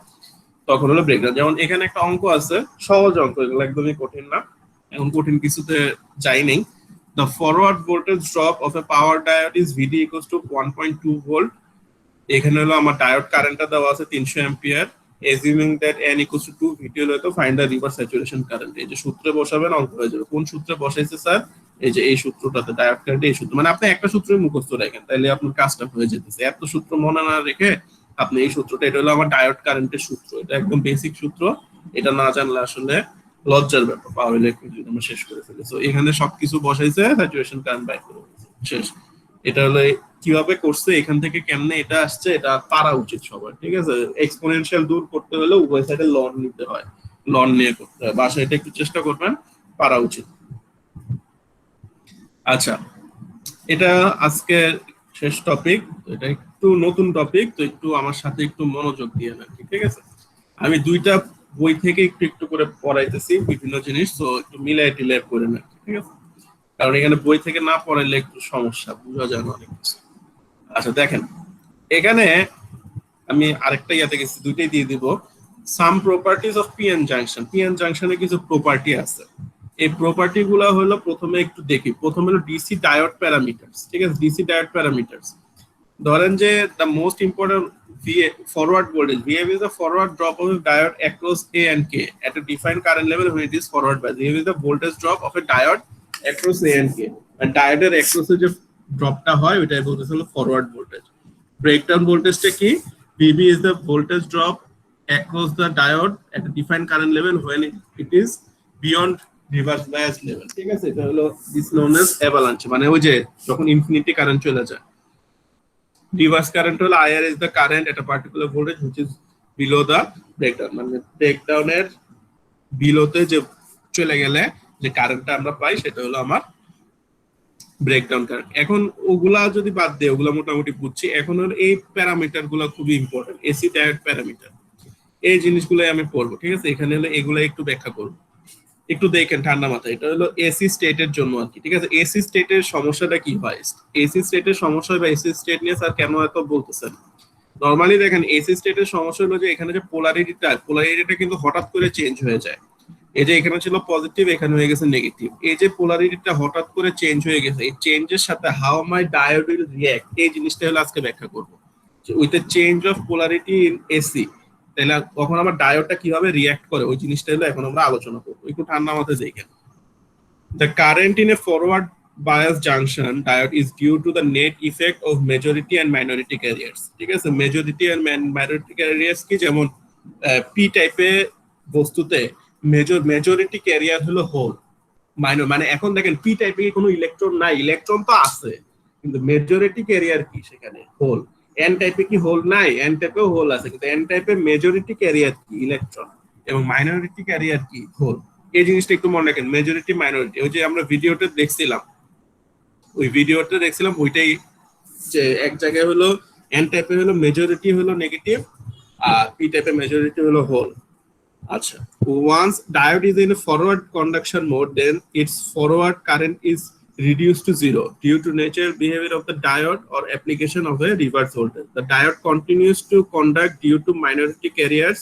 S1: তখন হলো ব্রেকডাউন। যেমন এখানে একটা অঙ্ক আছে, সহজ অঙ্ক, এগুলো একদমই কঠিন না, এখন কঠিন কিছুতে যাই নেই। The forward voltage drop of a power diode is VD equals to 1.2 volt. এখানে হলো আমার ডায়োড কারেন্টটা দেওয়া আছে 300 ampere. assuming that n equals to 2 VT হলো, তো find the reverse saturation current. এই যে সূত্রে বসাবেন অঙ্ক হয়ে যাবে। কোন সূত্রে বসাইছে স্যার? এই যে এই সূত্রটাতে, ডায়োড কারেন্ট এই সূত্র, মানে আপনি একটা সূত্রই মুখস্থ রাখেন তাহলে আপনার কাজটা হয়ে যেতেছে। এত সূত্র মনে না রেখে আপনি এই সূত্রটা, এটা হলো আমার ডায়োড কারেন্টের সূত্র, এটা একদম বেসিক সূত্র, এটা না জানলে আসলে লজ্জার ব্যাপার, পাওয়ার ইলেকট্রিক আমরা শেষ করে ফেলি। তো এখানে সবকিছু বসাইছে, স্যাচুরেশন কারেন্ট বাই করে শেষ। এটা হলো কিভাবে করছে, এখান থেকে কেমনে এটা আসছে, এটা পারা উচিত সবার। ঠিক আছে, এক্সপোনেনশিয়াল দূর করতে হলে উভয় সাইডে লন নিতে হয়, লন নিয়ে করতে হয়, বাসায় এটা একটু চেষ্টা করবেন, পারা উচিত। আচ্ছা, এটা আজকে শেষ টপিক, এটা একটু নতুন টপিক, তো একটু আমার সাথে একটু মনোযোগ দিয়ে নেন, ঠিক আছে। আমি দুইটা বই থেকে একটু একটু করে পড়াইতেছি বিভিন্ন জিনিস, তো একটু মিলাই টিলাই করে নেন, ঠিক আছে, কারণ এখানে বই থেকে না পড়াইলে একটু সমস্যা, বোঝা যায় না অনেক কিছু। আচ্ছা দেখেন, এখানে আমি আরেকটা ইয়াতে গেছি, দুইটাই দিয়ে দিব। Some properties of PN junction. PN জাংশনে কিছু প্রপার্টি আছে, এই প্রপার্টি গুলা হলো প্রথমে একটু দেখি। প্রথমে হলো ডিসি ডায়োড প্যারামিটারস। ঠিক আছে, ডিসি ডায়োড প্যারামিটারস, ধরেন যে the most important forward voltage VF is the forward drop of a diode across A and K at a defined current level when it is forward bias. VF is the voltage drop of a diode across A and K, and diode এর across যে ড্রপটা হয় ওইটাই বলতেছে হলো ফরওয়ার্ড ভোল্টেজ। ব্রেকডাউন ভোল্টেজটা কি? VB is the voltage drop across the diode at a defined current level when it is beyond reverse bias level। ঠিক আছে, এটা হলো this known as avalanche, মানে ওই যে যখন ইনফিনিটি কারেন্ট চলে যায়। Reverse current হলো IR is the current at a particular voltage which is below the breakdown, মানে ব্রেকডাউনের বিলোতে যে চলে গেলে যে কারেন্টটা আমরা পাই সেটা হলো আমার ব্রেকডাউন কারেন্ট। এখন ওগুলা যদি বাদ দেই, ওগুলা মোটামুটি বুঝছি। এখন হলো এই প্যারামিটার গুলো খুবই ইম্পর্টেন্ট, এসি ডায়োড প্যারামিটার, এই জিনিসগুলোই আমি পড়বো। ঠিক আছে, এখানে হলো এগুলা একটু ব্যাখ্যা করবো, একটু দেখেন ঠান্ডা মাথায়। এটা হলো এসি স্টেটের জন্য আর কি। ঠিক আছে, এসি স্টেটের সমস্যাটা কি হয়? এসি স্টেটের সমস্যা বা এসি স্টেট নিয়ে স্যার কেন এত বলতেছেন? নরমালি দেখেন, এসি স্টেটের সমস্যা হলো যে এখানে যে পোলারিটিটা কিন্তু হঠাৎ করে চেঞ্জ হয়ে যায়। এই যে এখানে ছিল পজিটিভ, এখানে হয়ে গেছে নেগেটিভ। এই যে পোলারিটিটা হঠাৎ করে চেঞ্জ হয়ে গেছে, এই চেঞ্জের সাথে how my diode will react, এই জিনিসটা হলো আজকে ব্যাখ্যা করবো। With the change of polarity in AC, তাহলে তখন আমার ডায়োডটা কিভাবে রিঅ্যাক্ট করে, ওই জিনিসটা হলো এখন আমরা আলোচনা করবো। একটু ঠান্ডা মাথায় দেখেন। The current in a forward bias junction diode is due to the net effect of majority and minority carriers. ঠিক আছে, মেজরিটি and minority carriers কি, যেমন পি টাইপের বস্তুতে মেজরিটি ক্যারিয়ার হলো হোল, মাইনর মানে এখন দেখেন পি টাইপে কোনো ইলেকট্রন নাই, ইলেকট্রন তো আছে কিন্তু মেজরিটি ক্যারিয়ার কি সেখানে হোল। এন টাইপে কি হোল নাই, এন টাইপেও হোল আছে কিন্তু এন টাইপে মেজরিটি ক্যারিয়ার কি ইলেকট্রন এবং মাইনরিটি ক্যারিয়ার কি হোল। এই জিনিসটা একটু মনে রাখেন, মেজরিটি মাইনরিটি। ওই যে আমরা ভিডিওটা দেখছিলাম ওইটাই, যে এক জায়গায় হলো এন টাইপে হলো মেজরিটি হলো নেগেটিভ আর পি টাইপে মেজরিটি হলো হোল। আচ্ছা, once diode is in a forward conduction mode, then its forward current is reduced to zero due to natural behavior of the diode or application of a reverse voltage. The diode continues to conduct due to minority carriers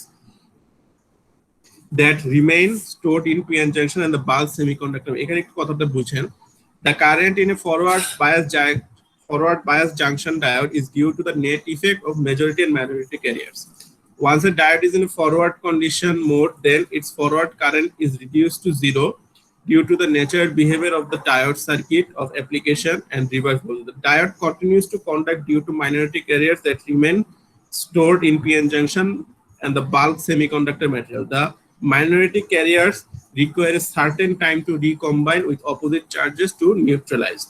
S1: that remain stored in p-n junction and the bulk semiconductor. এখানে একটু কথাটা বুঝেন। The current in a forward bias junction diode is due to the net effect of majority and minority carriers. Once a diode is in a forward condition mode, then its forward current is reduced to zero due to the natural behavior of the diode circuit of application and reverse voltage. The diode continues to conduct due to minority carriers that remain stored in p-n junction and the bulk semiconductor material. The minority carriers require a certain time to recombine with opposite charges to neutralize.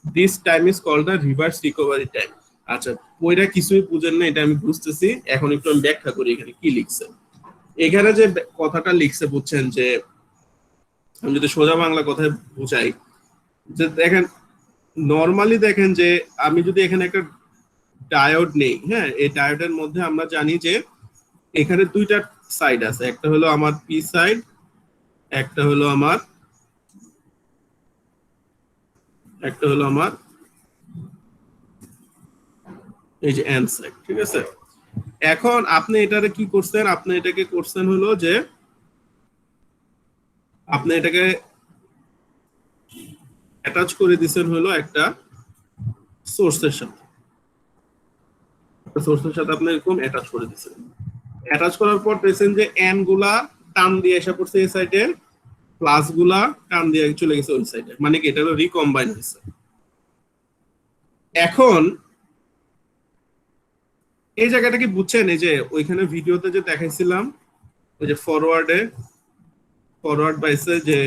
S1: This time is called the reverse recovery time. আচ্ছা, ওইটা কিছুই বুঝেন না, এটা আমি বুঝতেছি। এখন একটু আমি ব্যাখ্যা করি এখানে কি লিখছে। এখানে যে কথাটা লিখছে বুঝছেন, যে আমি যদি সোজা বাংলা কথায় বুঝাই, যে দেখেন নরমালি দেখেন যে আমি যদি এখানে একটা ডায়োড নেই, হ্যাঁ, এই ডায়োডের মধ্যে আমরা জানি যে এখানে দুইটা সাইড আছে, একটা হলো আমার পি সাইড, একটা হলো আমার এই যে এন সাইড, ঠিক আছে। এখন আপনি এটারে কি করছেন, আপনি এটাকে করছেন হলো যে আপনি এটাকে অ্যাটাচ করে দিবেন হলো একটা সোর্সের সাথে, আপনি এরকম অ্যাটাচ করে দিবেন। অ্যাটাচ করার পর দেখেন যে এন গুলা টান দিয়ে এসে পড়ছে এই সাইডে, প্লাস গুলা টান দিয়ে চলে গেছে ওই সাইডে, মানে কি এটা হলো রিকম্বাইন হয়েছে। এখন এই জায়গাটা কি বুঝছেন, এই যে ওইখানে ভিডিওতে যে দেখাইছিলাম ওই যে ফরওয়ার্ড বাইসে যে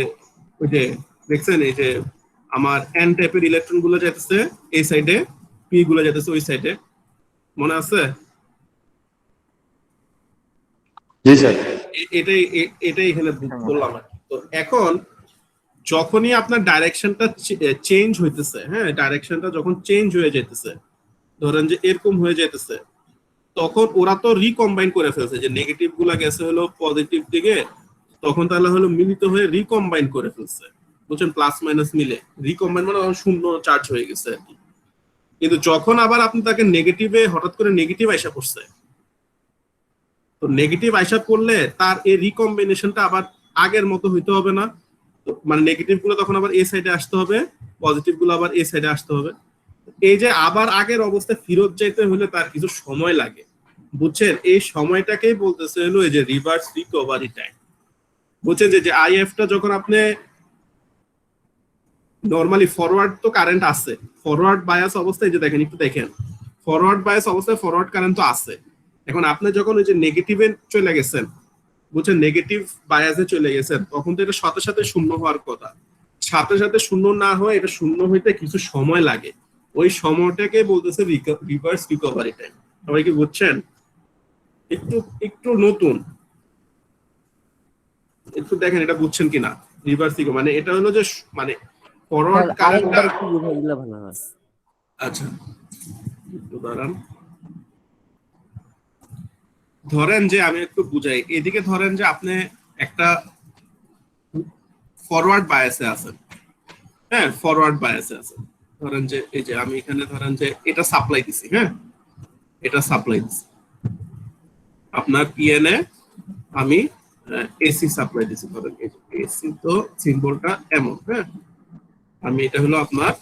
S1: ওই যে দেখছেন, এই যে আমার এন টাইপের ইলেকট্রন গুলো যেতেছে এই সাইডে, পি গুলো যেতেছে ওই সাইডে, মনে আছে?
S2: জি স্যার।
S1: এটাই এখানে বললাম। তো এখন যখনই আপনার ডাইরেকশনটা চেঞ্জ হইতেছে, হ্যাঁ, ডাইরেকশনটা যখন চেঞ্জ হয়ে যেতেছে, ধরেন যে এরকম হয়ে যেতেছে, তখন ওরা তো রিকম্বাইন করে ফেলছে, যে নেগেটিভ গুলা গেছে হলো পজিটিভ দিকে, তখন তাহলে হলো মিলিত হয়ে রিকম্বাইন করে ফেলছে, বুঝছেন, প্লাস মাইনাস মিলে রিকম্বাইন মানে শূন্য চার্জ হয়ে গেছে আর কি। কিন্তু যখন আবার আপনি তাকে নেগেটিভে হঠাৎ করে নেগেটিভ আইসা পড়ছে, তো নেগেটিভ আইসা পড়লে তার এই রিকম্বিনেশনটা আবার আগের মতো হইতে হবে না, মানে নেগেটিভ গুলো তখন আবার এই সাইডে আসতে হবে, পজিটিভ গুলো আবার এই সাইডে আসতে হবে। এই যে আবার আগের অবস্থায় ফেরত যাইতে হলে তার কিছু সময় লাগে, বুঝছেন। এই সময়টাকেই বলতেছে হলো এই যে রিভার্স রিকভারি টাইম, বুঝছেন। যে আইএফটা যখন আপনি নরমালি ফরওয়ার্ড তো কারেন্ট আছে, ফরওয়ার্ড বায়াস অবস্থায় যে দেখেন, একটু দেখেন, ফরওয়ার্ড বায়াস অবস্থায় ফরওয়ার্ড কারেন্ট তো আছে। এখন আপনি যখন ওই যে নেগেটিভে চলে গেছেন, বুঝছেন, নেগেটিভ বায়াসে চলে গেছেন, তখন তো এটা সাথে সাথে শূন্য হওয়ার কথা, সাথে সাথে শূন্য না হয়ে এটা শূন্য হইতে কিছু সময় লাগে, ওই সময়টাকে বলতেছে রিভার্স রিকভারি টাইম। সবাই কি বুঝছেন? একটু নতুন, একটু দেখেন এটা বুঝছেন কিনা। রিভার্স রিকভারি মানে এটা হলো যে মানে ফরওয়ার্ড কারেন্টটা
S4: একটু বুঝাই দিলে ভালো হয়।
S1: আচ্ছা, একটু দাঁড়ান, ধরেন যে আমি একটু বুঝাই। এদিকে ধরেন যে আপনি একটা ফরওয়ার্ড বায়াসে আছেন, হ্যাঁ, ফরওয়ার্ড বায়াসে আছেন। ধরেন যে এই যে আমি এখানে ধরেন যে এটা সাপ্লাই দিছি, হ্যাঁ, এটা সাপ্লাই দিছি আপনার পিএন এ, আমি এসি সাপ্লাই দিছি, ধরেন এই যে এসি, তো সিম্বলটা এমন, হ্যাঁ, আমি এটা হলো আপনার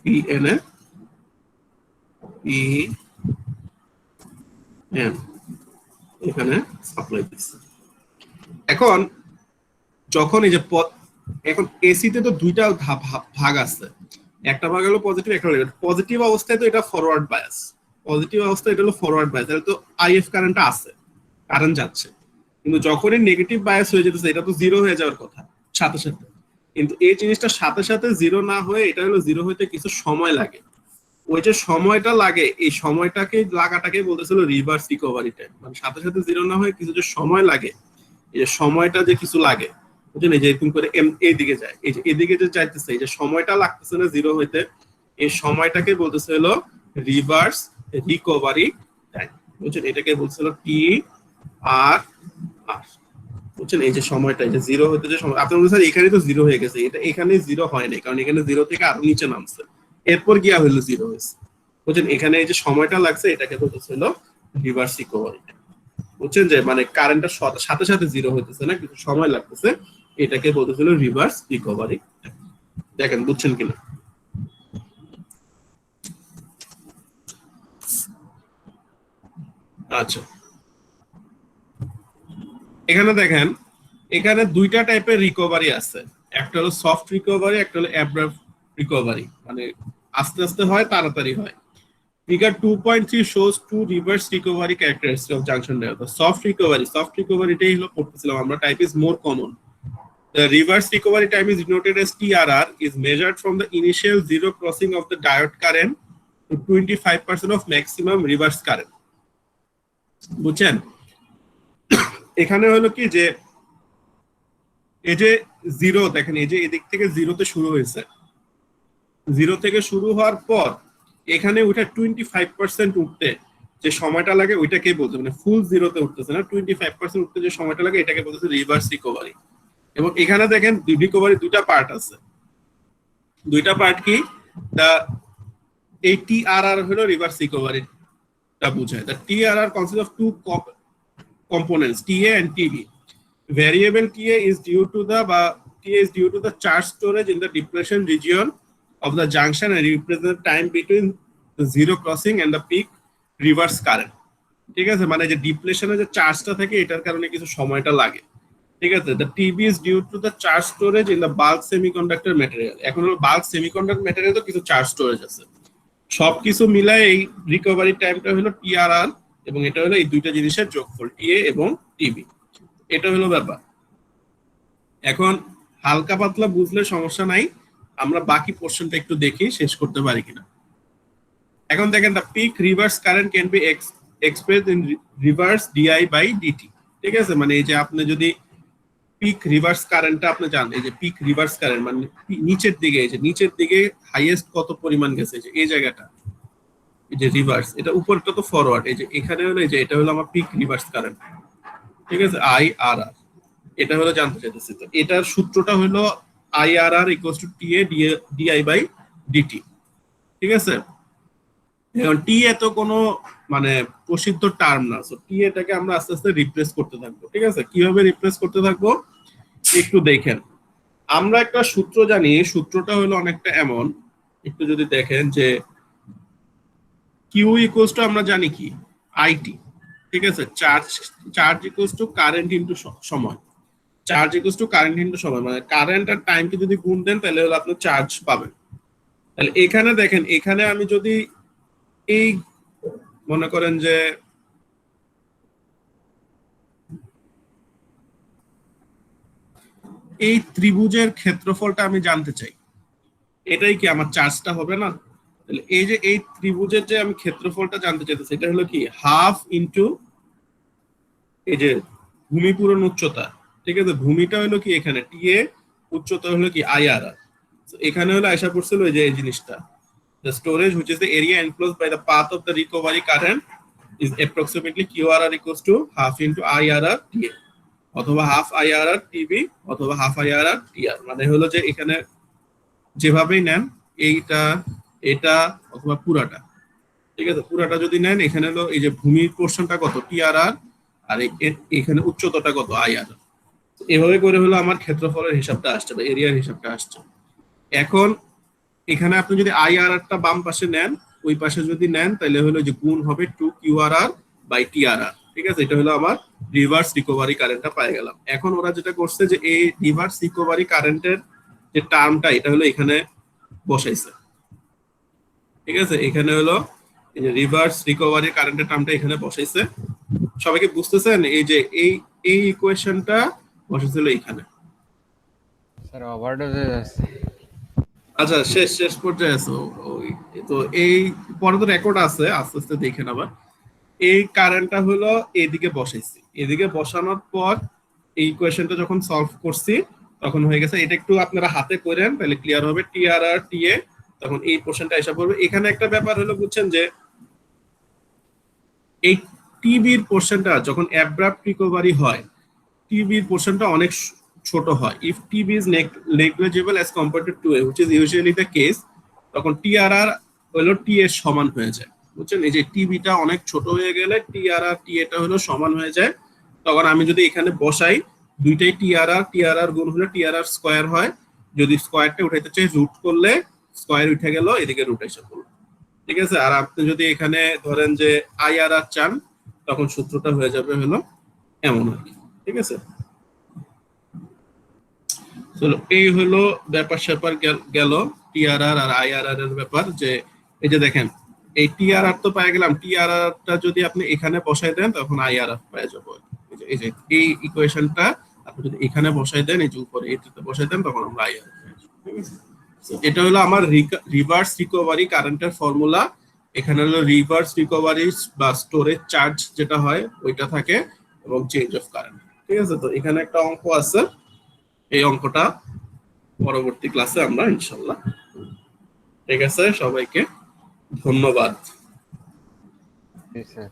S1: পিএন এ, পিএন এখানে সাপ্লাই দিচ্ছি। এখন যখন এই যে এখন এসিতে তো দুইটা ভাগ আছে, একটা ভাগ হলো পজিটিভ, একটা হলো নেগেটিভ। পজিটিভ অবস্থায় তো এটা ফরওয়ার্ড বায়াস, পজিটিভ অবস্থায় এটা হলো ফরওয়ার্ড বায়াস, তাহলে তো আইএফ কারেন্টটা আছে, কারেন্ট যাচ্ছে। কিন্তু যখনই নেগেটিভ বায়াস হয়ে যেতেছে এটা তো জিরো হয়ে যাওয়ার কথা সাথে সাথে, কিন্তু এই জিনিসটা সাথে সাথে জিরো না হয়ে এটা হলো জিরো হইতে কিছু সময় লাগে। ওই যে সময়টা লাগে এই সময়টাকে লাগাটাকে বলতেছিল রিভার্স রিকভারি টাইম, মানে সাথে সাথে জিরো না হয়ে কিছু যে সময় লাগে, এই যে সময়টা যে কিছু লাগে বুঝলেন, এই যে এরকম করে এইদিকে যায়, এই যে এদিকে যে যাইতেছে এই যে সময়টা লাগতেছে না জিরো হইতে, এই সময়টাকে বলতেছে হলো রিভার্স রিকভারি টাইম বুঝছেন, এটাকে বলছিল টি আর আর বুঝছেন। এই যে সময়টা এই যে জিরো হইতে যে সময় আপনি বলছেন এখানে তো জিরো হয়ে গেছে, এটা এখানে জিরো হয় নাই কারণ এখানে জিরো থেকে আরো নিচে নামছে, এরপর গিয়া হইলো জিরো হয়েছে বুঝছেন। এখানে এই যে সময়টা লাগছে এটাকে বলতেছিল রিভার্স রিকভারি বুঝছেন, যে মানে কারেন্টটা সাথে সাথে জিরো হইতেছে না, কিছু সময় লাগতেছে, এটাকে বলতেছিল রিভার্স রিকভারি। দেখেন বুঝছেন কিনা। আচ্ছা এখানে দেখেন, এখানে দুইটা টাইপের রিকভারি আছে, একটা হলো সফট রিকভারি, একটা হলো অ্যাব্রাপ্ট রিকভারি, মানে আস্তে আস্তে হয় তাড়াতাড়ি হয়। Figure 2.3 shows two reverse recovery characteristics of junction diagram. Soft recovery টাই হলো পড়তেছিলাম আমরা, type is more common. The reverse recovery time is denoted as TRR, is measured from the initial zero crossing of the diode current to 25% of maximum reverse current. বুঝছেন, এখানে হলো কি যে এই যে জিরো দেখেন, এই যে এদিক থেকে জিরোতে শুরু হয়েছে, জিরো থেকে শুরু হওয়ার পর এখানে ওইটা 25% উঠতে যে সময়টা লাগে ওইটাকে বলতে, মানে ফুল জিরোতে উঠতেছে না, 25% উঠতে যে সময়টা লাগে এটাকে বলতেছে রিভার্স রিকভারি। এবং এখানে দেখেন রিকভারি দুইটা পার্ট আছে, দুইটা পার্ট কি, দা এই টিআরআর হলো রিভার্স রিকভারিটা বোঝায়। The TRR consist of two components TA and TB. Variable TA is due to the charge storage in the depletion region of the junction and represent the time between the zero crossing and the peak reverse current. ঠিক আছে, মানে যে ডিপ্লেশনে যে চার্জটা থাকে এটার কারণে কিছু সময়টা লাগে। ঠিক আছে, the TB is due to the charge storage in the bulk semiconductor material. এখন হলো বাল্ক সেমিকন্ডাক্টর ম্যাটেরিয়াল তো কিছু চার্জ স্টোরেজ আছে, সবকিছু মিলায় এই রিকভারি টাইমটা হলো টিআরআর, এবং এটা হলো এই দুইটা জিনিসের যোগফল টিএ এবং টিবি, এটা হলো ব্যাপার। এখন হালকা পাতলা বুঝলে সমস্যা নাই, আমরা বাকি পোর্শনটা একটু দেখি শেষ করতে পারি কিনা। এখন দেখেন the peak reverse current can be expressed in reverse DI by DT. ঠিক আছে, মানে এই যে আপনি যদি পিক রিভার্স কারেন্টটা আপনি জানেন, এই যে পিক রিভার্স কারেন্ট মানে নিচের দিকে, এই যে নিচের দিকে হাইয়েস্ট কত পরিমাণ গেছে, এই যে এই জায়গাটা, এই যে রিভার্স, এটা উপরটা তো ফরওয়ার্ড, এই যে এখানে হলো এই যে এটা হলো আমার পিক রিভার্স কারেন্ট। ঠিক আছে, আইআরআর এটা হলো জানতে চাইতেছি, তো এটার সূত্রটা হলো IRR equals to TA DI by DT. ঠিক আছে, এখন টি এত কোনো মানে প্রসিদ্ধ টার্ম না, সো টি এটাকে আমরা আস্তে আস্তে রিপ্লেস করতে থাকবো। ঠিক আছে, কিভাবে রিপ্লেস করতে থাকবো একটু দেখেন। আমরা একটা সূত্র জানি, সূত্রটা হলো অনেকটা এমন, একটু যদি দেখেন যে কিউ ইকুয়ালস টু আমরা জানি কি আইটি। ঠিক আছে, charge equals to current into সময়, charge equals to current into সময়, মানে কারেন্ট আর টাইমকে যদি গুণ দেন তাহলে হলো আপনি চার্জ পাবেন। তাহলে এখানে দেখেন, এখানে আমি যদি এই মনে করেন যে এই ত্রিভুজের ক্ষেত্রফলটা আমি জানতে চাই, এটাই কি আমার চার্জটা হবে না? তাহলে এই যে এই ত্রিভুজের যে আমি ক্ষেত্রফলটা জানতে চাইতেছি, এটা হলো কি হাফ ইনটু এই যে ভূমি পূরণ উচ্চতা। ঠিক আছে, ভূমিটা হলো কি এখানে টিএ, উচ্চতা হলো কি আইআরআর। এখানে হলো আশা করছিল এই যে এই জিনিসটা, the storage which is the area enclosed by the path of the recovery current is approximately QRR equals to half into IRR TA, অথবা হাফ IRR TB অথবা হাফ IRR TR। মানে হলো যে এখানে যেভাবেই নেন, এইটা এটা অথবা পুরাটা, ঠিক আছে, পুরাটা যদি নেন, এখানে হলো এই যে ভূমির পোর্শনটা কত TRR, আর এখানে উচ্চতাটা কত IRR। এভাবে করে হলো আমার ক্ষেত্রফলের হিসাবটা আসছে বা এরিয়ার হিসাবটা আসছে। এখন এখানে আপনি যদি আইআরআরটা বাম পাশে নেন, ওই পাশে যদি নেন তাহলে হলো যে গুণ হবে 2QRR বাই TRR। ঠিক আছে, এটা হলো আমার রিভার্স রিকভারি কারেন্টটা পেয়ে গেলাম। এখন ওরা যেটা করছে যে এই রিভার্স রিকভারি কারেন্টের যে টার্মটা এটা হলো এখানে বসাইছে। ঠিক আছে, এখানে হলো এই যে রিভার্স রিকভারি কারেন্টের টার্মটা এখানে বসাইছে, সবাইকে বুঝতেছেন? এই যে এই ইকুয়েশনটা বসেছিল এখানে।
S5: স্যার ওভারডোজে যাচ্ছে।
S1: আচ্ছা, শেষ পর্যায়ে আছো। তো এই পরে তো রেকর্ড আছে, আস্তে আস্তে দেখেন আবার। এই কারেন্টটা হলো এইদিকে বসাইছি, এদিকে বসানোর পর এই ইকুয়েশনটা যখন সলভ করছি তখন হয়ে গেছে। এটা একটু আপনারা হাতে করেন তাহলে ক্লিয়ার হবে। টিআরআর টিএ, তখন এই পোর্শনটা এসে পড়বে। এখানে একটা ব্যাপার হলো বুঝছেন যে এই টিবির পোর্শনটা যখন অ্যাব্রাপ্ট রিকভারি হয়, টিবির পোর্শনটা অনেক ছোট হয়। If TB is negligible as compared two A, which is usually the case, তখন টিআরআর হলো টি এর সমান হয়ে যায়। বুঝছেন? এই যে টিবিটা অনেক ছোট হয়ে গেলে টিআরআর টি এটা হলো সমান হয়ে যায়। তখন আমি যদি এখানে বসাই, দুইটাই টিআরআর গুণ হলে টিআরআর স্কয়ার হয়। যদি স্কয়ারটা উঠাইতে চাই, রুট করলে স্কয়ার উঠে গেল, এদিকে রুট এসে পড়লো। ঠিক আছে? আর আপনি যদি এখানে ধরেন যে আইআরআর চান, তখন সূত্রটা হয়ে যাবে হলো এমন আর কি। ঠিক আছে? চলো, এই হলো ব্যাপার স্যাপার গেল টিআরআর আর আইআরআর এর ব্যাপার। যে এই যে দেখেন, এই টিআরআর তো পেয়ে গেলাম, টিআরআরটা যদি আপনি এখানে বসাই দেন তখন আইআরআর পেয়ে যাবো। এই যে এই ইকুয়েশনটা আপনি যদি এখানে বসাই দেন, এই যে উপরে এটাতে বসাই দেন, তখন আমরা আইআরআর পেয়ে যাবো। ঠিক আছে? So, এটা হলো আমার রিভার্স রিকভারি কারেন্টের ফর্মুলা। এখানে হলো রিভার্স রিকভারি বা স্টোরেজ চার্জ যেটা হয় ওইটা থাকে, এবং চেঞ্জ অফ কারেন্ট। ঠিক আছে? তো এখানে একটা অঙ্ক আছে, এই অঙ্কটা পরবর্তী ক্লাসে আমরা ইনশাল্লাহ। ঠিক আছে? সবাইকে ধন্যবাদ।
S5: জি স্যার।